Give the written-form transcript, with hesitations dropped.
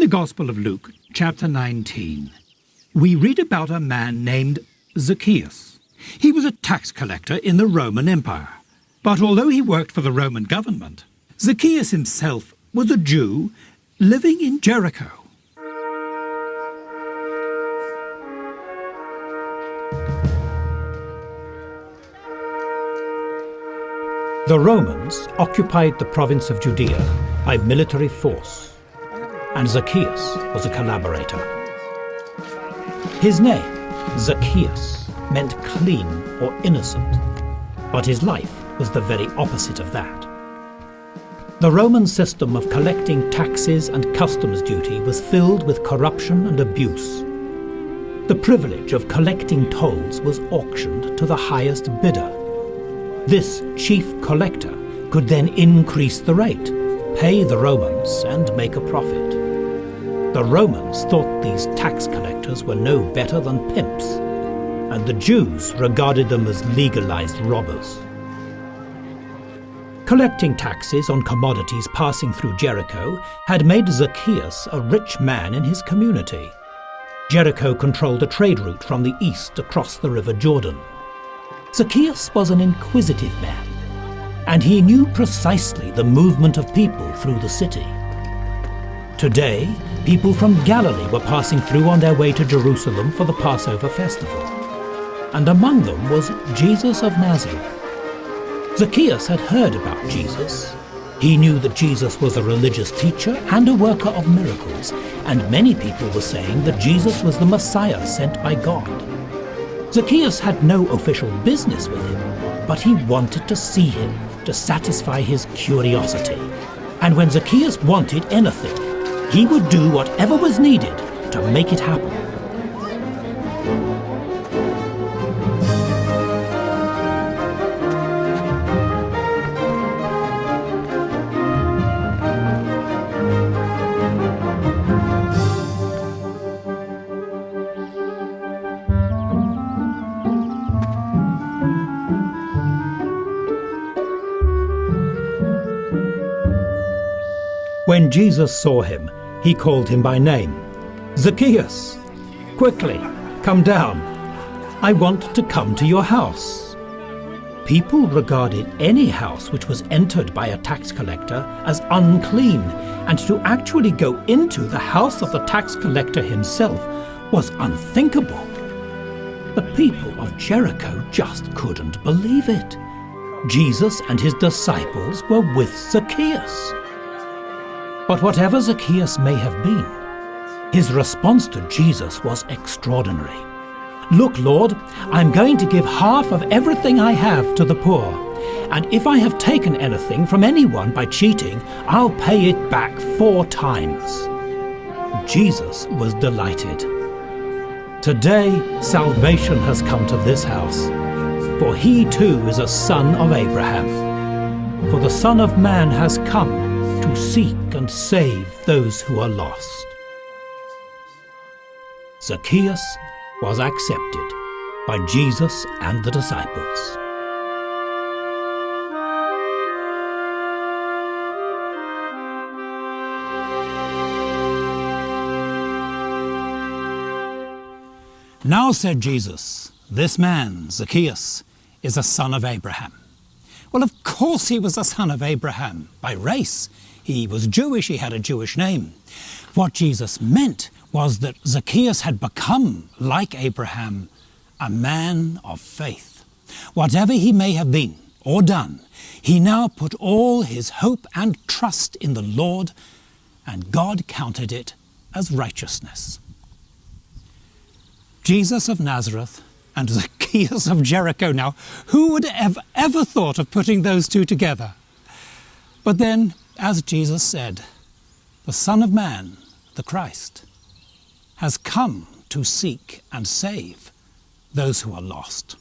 the Gospel of Luke, chapter 19, we read about a man named Zacchaeus. He was a tax collector in the Roman Empire. But although he worked for the Roman government, Zacchaeus himself was a Jew living in Jericho. The Romans occupied the province of Judea by military force, and Zacchaeus was a collaborator. His name, Zacchaeus, meant clean or innocent, but his life was the very opposite of that. The Roman system of collecting taxes and customs duty was filled with corruption and abuse. The privilege of collecting tolls was auctioned to the highest bidder. This chief collector could then increase the rate, pay the Romans, and make a profit. The Romans thought these tax collectors were no better than pimps, and the Jews regarded them as legalized robbers. Collecting taxes on commodities passing through Jericho had made Zacchaeus a rich man in his community. Jericho controlled a trade route from the east across the River Jordan. Zacchaeus was an inquisitive man, and he knew precisely the movement of people through the city. Today, people from Galilee were passing through on their way to Jerusalem for the Passover festival, and among them was Jesus of Nazareth. Zacchaeus had heard about Jesus. He knew that Jesus was a religious teacher and a worker of miracles, and many people were saying that Jesus was the Messiah sent by God. Zacchaeus had no official business with him, but he wanted to see him to satisfy his curiosity. And when Zacchaeus wanted anything, he would do whatever was needed to make it happen. When Jesus saw him, he called him by name. "Zacchaeus, quickly, come down. I want to come to your house." People regarded any house which was entered by a tax collector as unclean, and to actually go into the house of the tax collector himself was unthinkable. The people of Jericho just couldn't believe it. Jesus and his disciples were with Zacchaeus. But whatever Zacchaeus may have been, his response to Jesus was extraordinary. "Look, Lord, I'm going to give half of everything I have to the poor, and if I have taken anything from anyone by cheating, I'll pay it back 4 times. Jesus was delighted. Today, salvation has come to this house, for he too is a son of Abraham. For the Son of Man has come to seek and save those who are lost." Zacchaeus was accepted by Jesus and the disciples. "Now," said Jesus, "this man, Zacchaeus, is a son of Abraham." Well, of course he was a son of Abraham by race. He was Jewish, he had a Jewish name. What Jesus meant was that Zacchaeus had become, like Abraham, a man of faith. Whatever he may have been or done, he now put all his hope and trust in the Lord, and God counted it as righteousness. Jesus of Nazareth and Zacchaeus of Jericho. Now, who would have ever thought of putting those two together? But then, as Jesus said, the Son of Man, the Christ, has come to seek and save those who are lost.